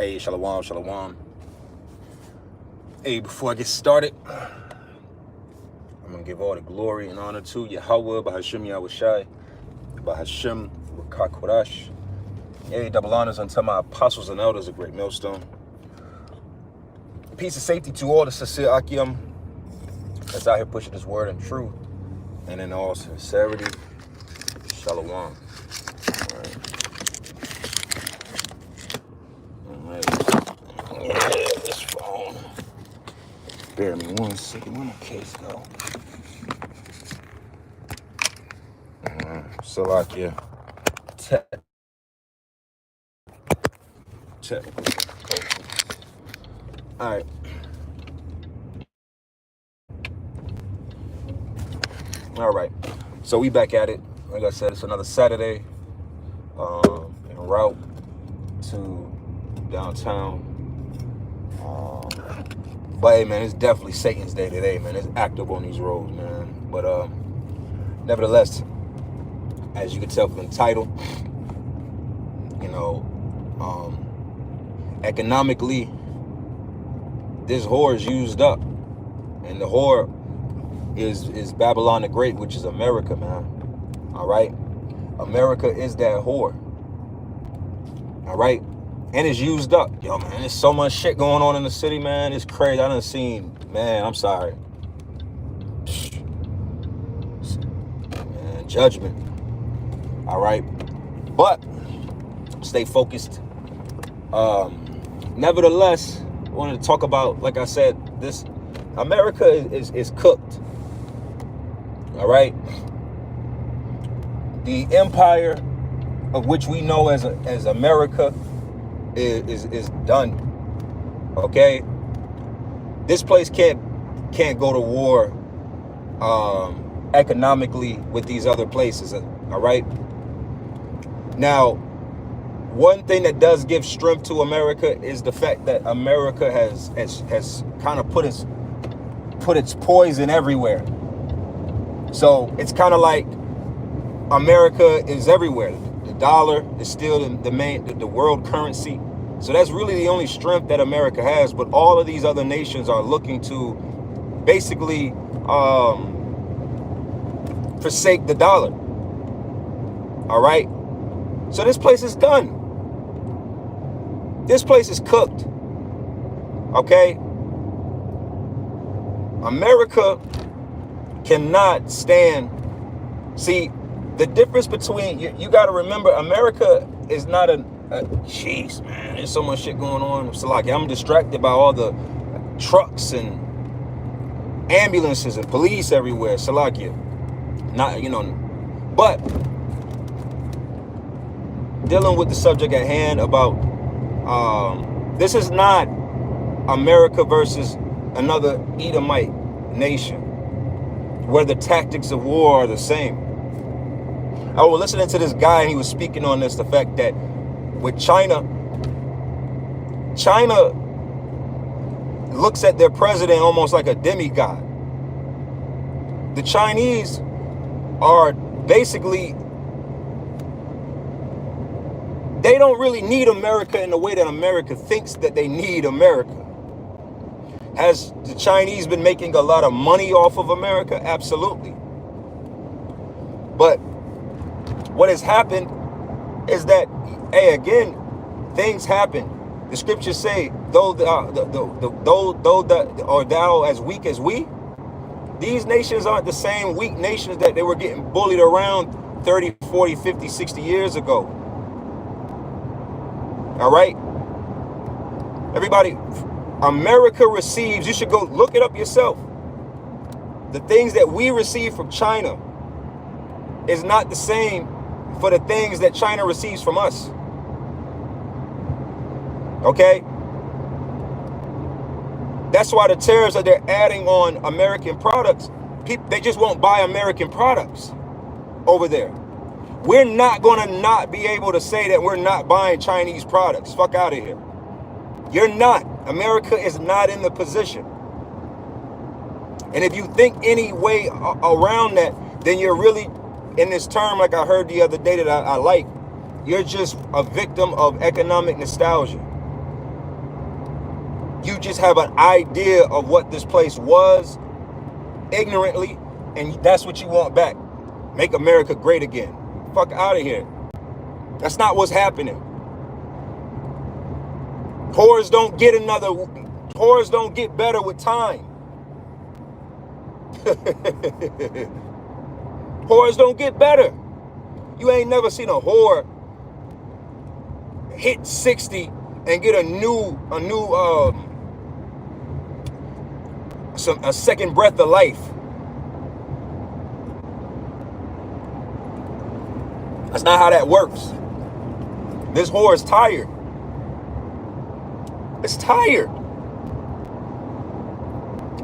Hey, shalom, shalom. Hey, before I get started, I'm going to give all the glory and honor to Yahweh, Bahashim Yahushai, Bahashim Wakakorash. Hey, double honors unto my apostles and elders, a great millstone. Peace and safety to all the Sasir Akim that's out here pushing this word in truth and in all sincerity. Shalom. All right. This phone. Bear me 1 second. Where my case go? Salakia. Technical. All right. All right. So we back at it. Like I said, it's another Saturday. En route to downtown. But hey, man, it's definitely Satan's day today, man. It's active on these roads, man. But nevertheless, as you can tell from the title, you know, economically, this whore is used up, and the whore is Babylon the Great, which is America, man. All right, America is that whore. All right. And it's used up. Yo, man, there's so much shit going on in the city, man. It's crazy. I done seen, man, I'm sorry. Man, judgment. All right. But stay focused. Nevertheless, I wanted to talk about, like I said, this America is cooked. All right. The empire of which we know as America is done. Okay, this place can't go to war economically with these other places. All right. Now, one thing that does give strength to America is the fact that America has kind of put its poison everywhere. So it's kind of like America is everywhere. The dollar is still the world currency. So that's really the only strength that America has. But all of these other nations are looking to basically forsake the dollar. All right. So this place is done. This place is cooked. Okay. America cannot stand. See, the difference between, you got to remember, America is not jeez, man, there's so much shit going on. Salaki, I'm distracted by all the trucks and ambulances and police everywhere. Salakia. Not, you know, but dealing with the subject at hand about, this is not America versus another Edomite nation where the tactics of war are the same. I was listening to this guy and he was speaking on this, the fact that with China looks at their president almost like a demigod. The Chinese are basically, they don't really need America in the way that America thinks that they need America. Has the Chinese been making a lot of money off of America? Absolutely. But what has happened is that, hey, again, things happen. The scriptures say, though thou as weak as we, these nations aren't the same weak nations that they were getting bullied around 30, 40, 50, 60 years ago. All right? Everybody, America receives, you should go look it up yourself. The things that we receive from China is not the same for the things that China receives from us. Okay? That's why the tariffs that they're adding on American products, people, they just won't buy American products over there. We're not going to not be able to say that we're not buying Chinese products. Fuck out of here. You're not. America is not in the position. And if you think any way around that, then you're really, in this term, like I heard the other day that I like, you're just a victim of economic nostalgia. You just have an idea of what this place was ignorantly, and that's what you want back. Make America great again. Fuck out of here. That's not what's happening. Whores don't get better with time. Whores don't get better. You ain't never seen a whore hit 60 and get a second breath of life. That's not how that works. This whore is tired. It's tired.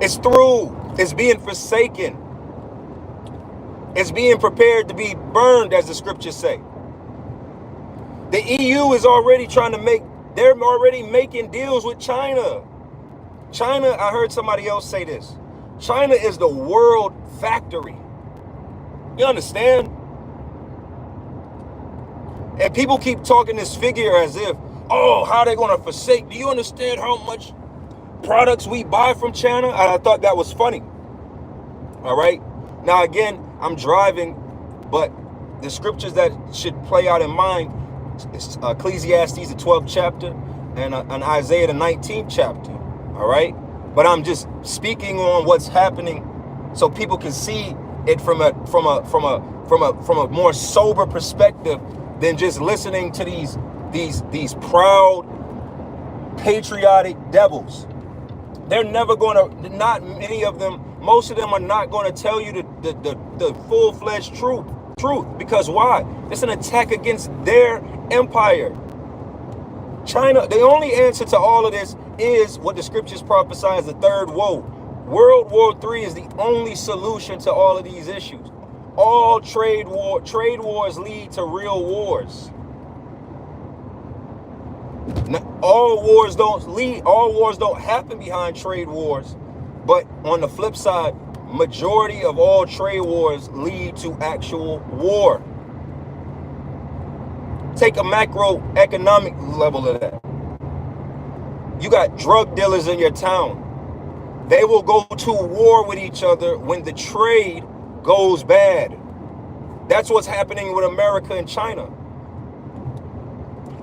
It's through. It's being forsaken. It's being prepared to be burned, as the scriptures say. The EU is already they're already making deals with China. China, I heard somebody else say this. China is the world factory. You understand? And people keep talking this figure as if, oh, how are they going to forsake? Do you understand how much products we buy from China? I thought that was funny. All right. Now, again, I'm driving, but the scriptures that should play out in mind is Ecclesiastes, the 12th chapter, and Isaiah, the 19th chapter. All right. But I'm just speaking on what's happening so people can see it from a more sober perspective than just listening to these proud, patriotic devils. They're never going to, not many of them, most of them are not going to tell you the full-fledged truth. Because why? It's an attack against their empire. China, the only answer to all of this is what the scriptures prophesy as the third woe. World War III is the only solution to all of these issues. All trade wars lead to real wars. All wars don't happen behind trade wars, but on the flip side, majority of all trade wars lead to actual war. Take a macroeconomic level of that. You got drug dealers in your town. They will go to war with each other when the trade goes bad. That's what's happening with America and China.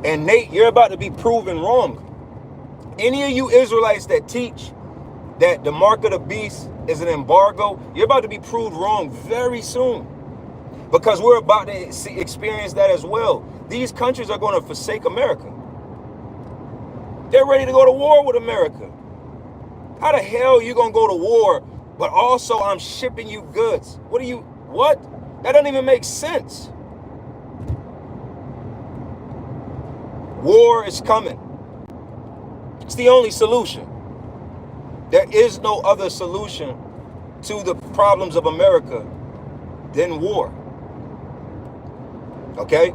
And Nate, you're about to be proven wrong. Any of you Israelites that teach that the mark of the beast is an embargo, you're about to be proved wrong very soon. Because we're about to experience that as well. These countries are going to forsake America. They're ready to go to war with America. How the hell are you going to go to war, but also I'm shipping you goods? What? That doesn't even make sense. War is coming. It's the only solution. There is no other solution to the problems of America than war. Okay?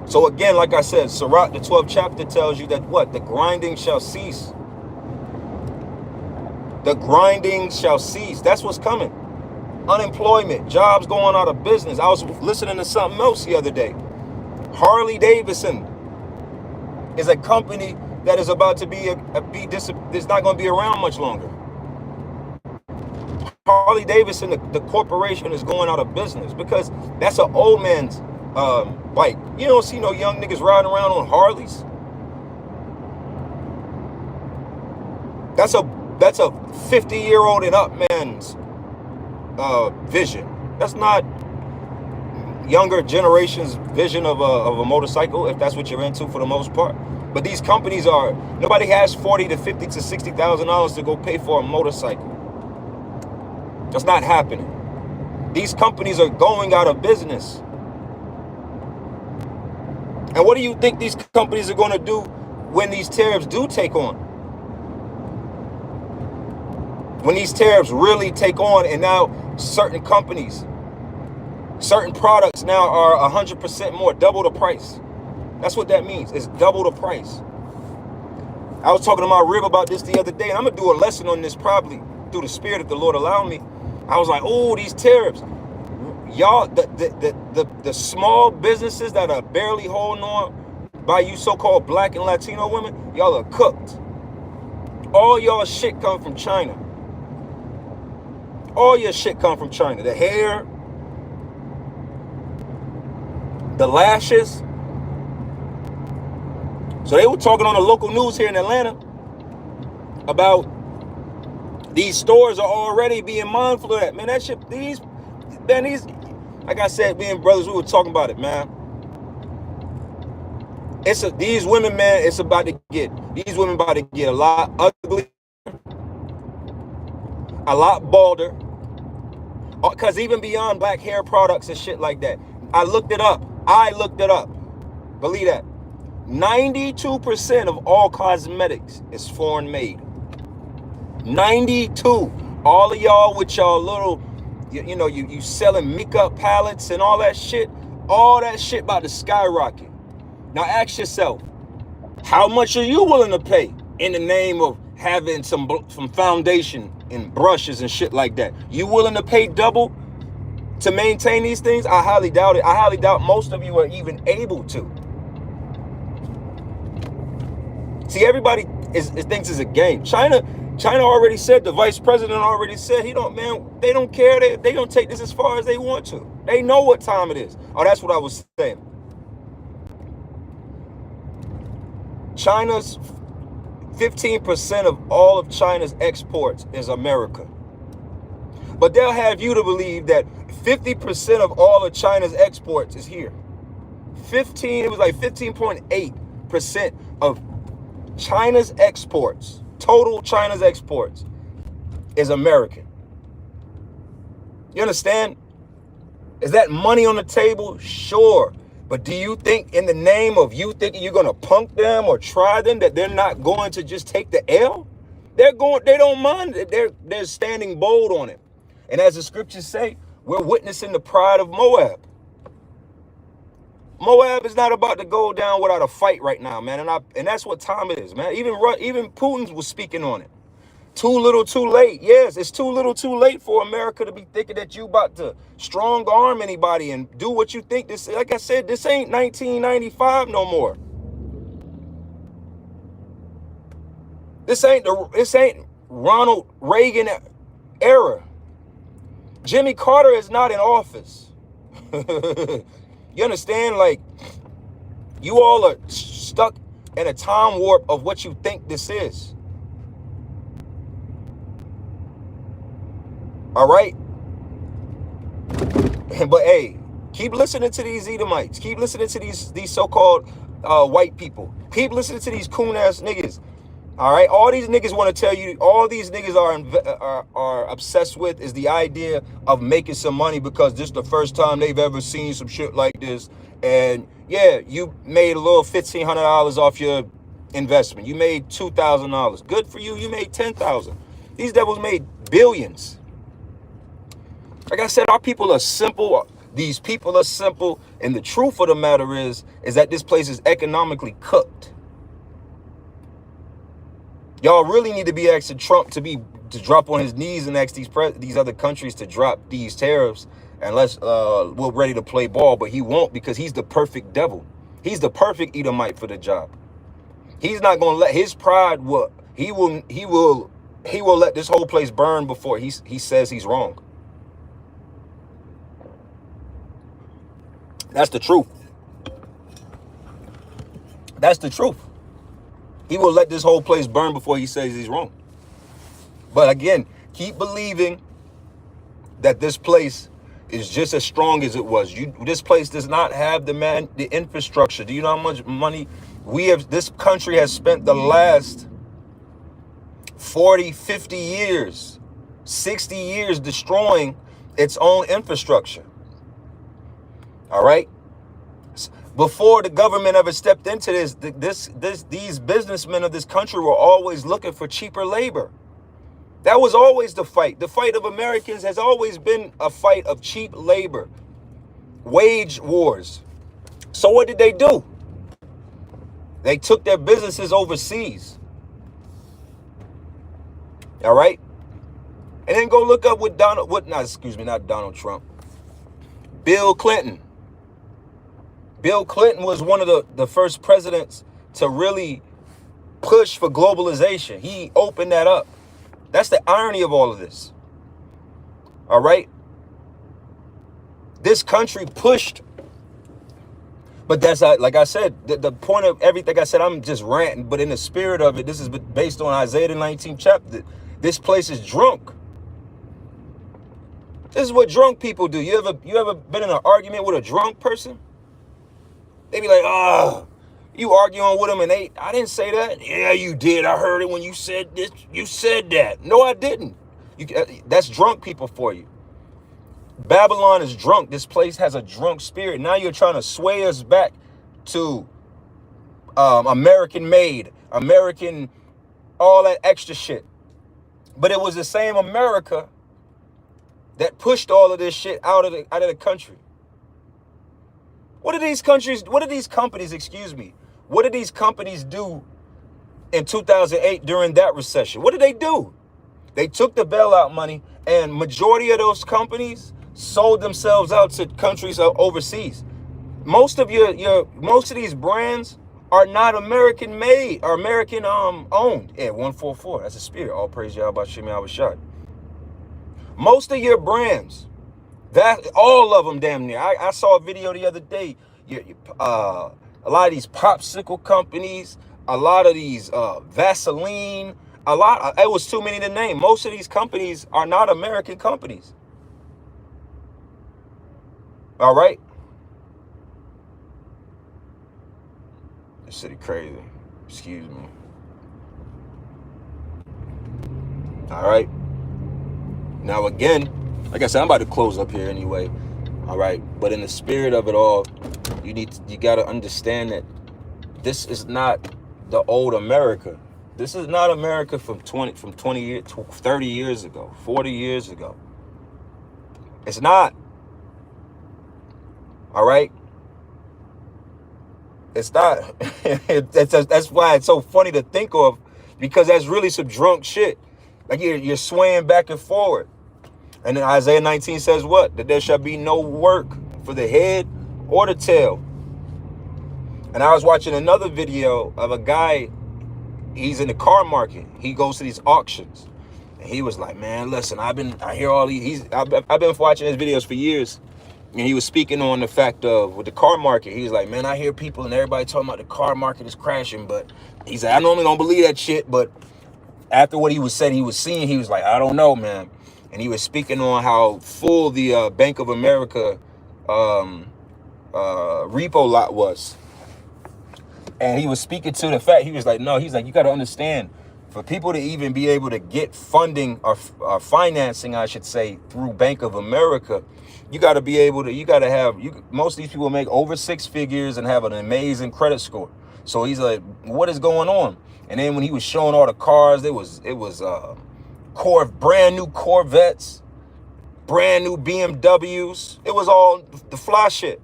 So again, like I said, Sirach, the 12th chapter tells you that what? The grinding shall cease. The grinding shall cease. That's what's coming. Unemployment, jobs going out of business. I was listening to something else the other day. Harley Davidson is a company that is about to it's not going to be around much longer. Harley Davidson, the corporation, is going out of business because that's an old man's bike. You don't see no young niggas riding around on Harleys. That's a 50-year-old and up man's vision. That's not younger generation's vision of a motorcycle, if that's what you're into for the most part. But these companies nobody has $40,000 to $50,000 to $60,000 to go pay for a motorcycle. That's not happening. These companies are going out of business. And what do you think these companies are going to do when these tariffs do take on? When these tariffs really take on, and now certain companies, certain products now are 100% more, double the price. That's what that means. It's double the price. I was talking to my rib about this the other day, and I'm going to do a lesson on this probably through the spirit if the Lord allow me. I was like, oh, these tariffs. Y'all, the small businesses that are barely holding on by you so-called black and Latino women, y'all are cooked. All y'all shit come from China. All your shit come from China. The hair, the lashes. So they were talking on the local news here in Atlanta about these stores are already being mindful of that. Man, that shit, these, like I said, me and brothers, we were talking about it, man. These women, man, these women about to get a lot ugly, a lot balder. Because even beyond black hair products and shit like that, I looked it up. Believe that. 92% of all cosmetics is foreign made. 92. All of y'all with y'all little, you selling makeup palettes and all that shit about to skyrocket. Now ask yourself, how much are you willing to pay in the name of having some foundation and brushes and shit like that? You willing to pay double to maintain these things? I highly doubt it. I highly doubt most of you are even able to. See, everybody thinks it's a game. China already said, the vice president already said, they don't care. They don't take this as far as they want to. They know what time it is. Oh, that's what I was saying. China's 15% of all of China's exports is America. But they'll have you to believe that 50% of all of China's exports is here. It was like 15.8% of China's exports, total China's exports, is American. You understand? Is that money on the table? Sure. But do you think in the name of you thinking you're going to punk them or try them that they're not going to just take the L? They don't mind. They're standing bold on it. And as the scriptures say, we're witnessing the pride of Moab. Moab is not about to go down without a fight right now, man. And that's what time it is, man. Even Putin was speaking on it. Too little, too late. Yes, it's too little, too late for America to be thinking that you about to strong arm anybody and do what you think. This, like I said, this ain't 1995 no more. This ain't Ronald Reagan era. Jimmy Carter is not in office. You understand? Like, you all are stuck in a time warp of what you think this is. All right? But hey, keep listening to these Edomites. Keep listening to these so-called white people. Keep listening to these coon-ass niggas. All right? All these niggas want to tell you, all these niggas are obsessed with is the idea of making some money because this is the first time they've ever seen some shit like this. And yeah, you made a little $1,500 off your investment. You made $2,000. Good for you. You made $10,000. These devils made billions. Like I said, our people are simple. These people are simple. And the truth of the matter is that this place is economically cooked. Y'all really need to be asking Trump to drop on his knees and ask these other countries to drop these tariffs unless we're ready to play ball. But he won't, because he's the perfect devil. He's the perfect Edomite for the job. He's not going to let his pride. He will let this whole place burn before he says he's wrong. That's the truth. That's the truth. He will let this whole place burn before he says he's wrong. But again, keep believing that this place is just as strong as it was. This place does not have the infrastructure. Do you know how much money this country has spent the last 40, 50 years, 60 years destroying its own infrastructure? All right. Before the government ever stepped into these businessmen of this country were always looking for cheaper labor. That was always the fight. The fight of Americans has always been a fight of cheap labor, wage wars. So what did they do? They took their businesses overseas. All right. And then go look up not Donald Trump. Bill Clinton. Bill Clinton was one of the first presidents to really push for globalization. He opened that up. That's the irony of all of this. All right? This country pushed, but that's like I said, the point of everything I said, I'm just ranting, but in the spirit of it, this is based on Isaiah the 19th chapter. This place is drunk. This is what drunk people do. You ever been in an argument with a drunk person? They be like, oh, you arguing with them and I didn't say that. Yeah, you did. I heard it when you said this. You said that. No, I didn't. That's drunk people for you. Babylon is drunk. This place has a drunk spirit. Now you're trying to sway us back to American made, American, all that extra shit. But it was the same America that pushed all of this shit out of the country. What did these companies, what did these companies do in 2008 during that recession? What did they do? They took the bailout money, and majority of those companies sold themselves out to countries overseas. Most of these brands are not American made or American owned. Yeah, 144. That's a spirit. All praise Yahweh Shem Yahweh Shai. Most of your brands, that all of them damn near. I saw a video the other day. A lot of these popsicle companies, a lot of these Vaseline, it was too many to name. Most of these companies are not American companies. All right. This city crazy. Excuse me. All right. Now again, like I said, I'm about to close up here anyway. All right. But in the spirit of it all, you got to understand that this is not the old America. This is not America from 20 years, 30 years ago, 40 years ago. It's not. All right. It's not. That's why it's so funny to think of, because that's really some drunk shit. Like you're swaying back and forward. And then Isaiah 19 says what? That there shall be no work for the head or the tail. And I was watching another video of a guy. He's in the car market. He goes to these auctions. And he was like, man, listen, I hear all these. I've been watching his videos for years. And he was speaking on the fact of with the car market. He was like, man, I hear people and everybody talking about the car market is crashing. But he said, I normally don't believe that shit. But after what he was saying, he was seeing, he was like, I don't know, man. And he was speaking on how full the Bank of America repo lot was. And he was speaking to the fact, he was like, no, he's like, you got to understand, for people to even be able to get funding or financing, I should say, through Bank of America, you got to be able to, most of these people make over 6 figures and have an amazing credit score. So he's like, what is going on? And then when he was showing all the cars, it was brand new Corvettes, brand new BMWs. It was all the fly shit.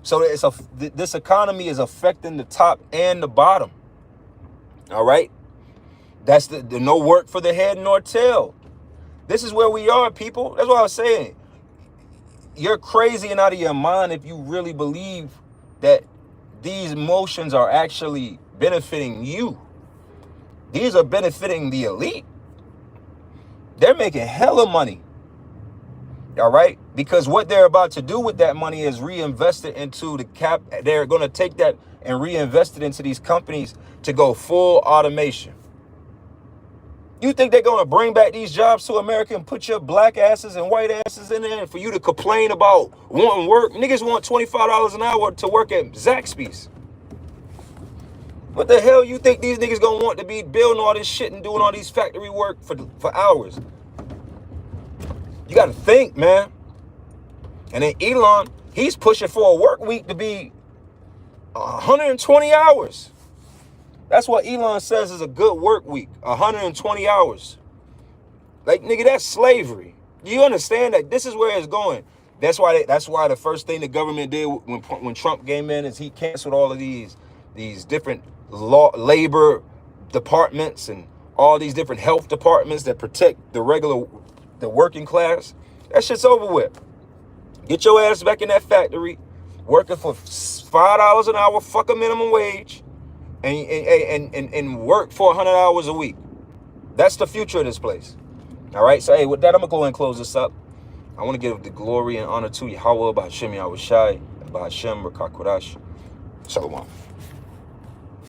So this economy is affecting the top and the bottom. All right. That's the no work for the head nor tail. This is where we are, people. That's what I was saying. You're crazy and out of your mind if you really believe that these motions are actually benefiting you. These are benefiting the elite. They're making hella money. All right. Because what they're about to do with that money is reinvest it into the cap. They're going to take that and reinvest it into these companies to go full automation. You think they're going to bring back these jobs to America and put your black asses and white asses in there for you to complain about wanting work? Niggas want $25 an hour to work at Zaxby's. What the hell you think these niggas going to want to be building all this shit and doing all these factory work for hours? You got to think, man. And then Elon, he's pushing for a work week to be 120 hours. That's what Elon says is a good work week, 120 hours. Like, nigga, that's slavery. Do you understand that this is where it's going? That's why the first thing the government did when Trump came in is he canceled all of these different labor departments and all these different health departments that protect the working class. That shit's over with. Get your ass back in that factory, working for $5 an hour, fuck a minimum wage, and work for 100 hours a week. That's the future of this place. All right. So, hey, with that, I'm going to go and close this up. I want to give the glory and honor to Yahweh, Bahashem Yahushai, Bahashem Rakakodash. Shalom.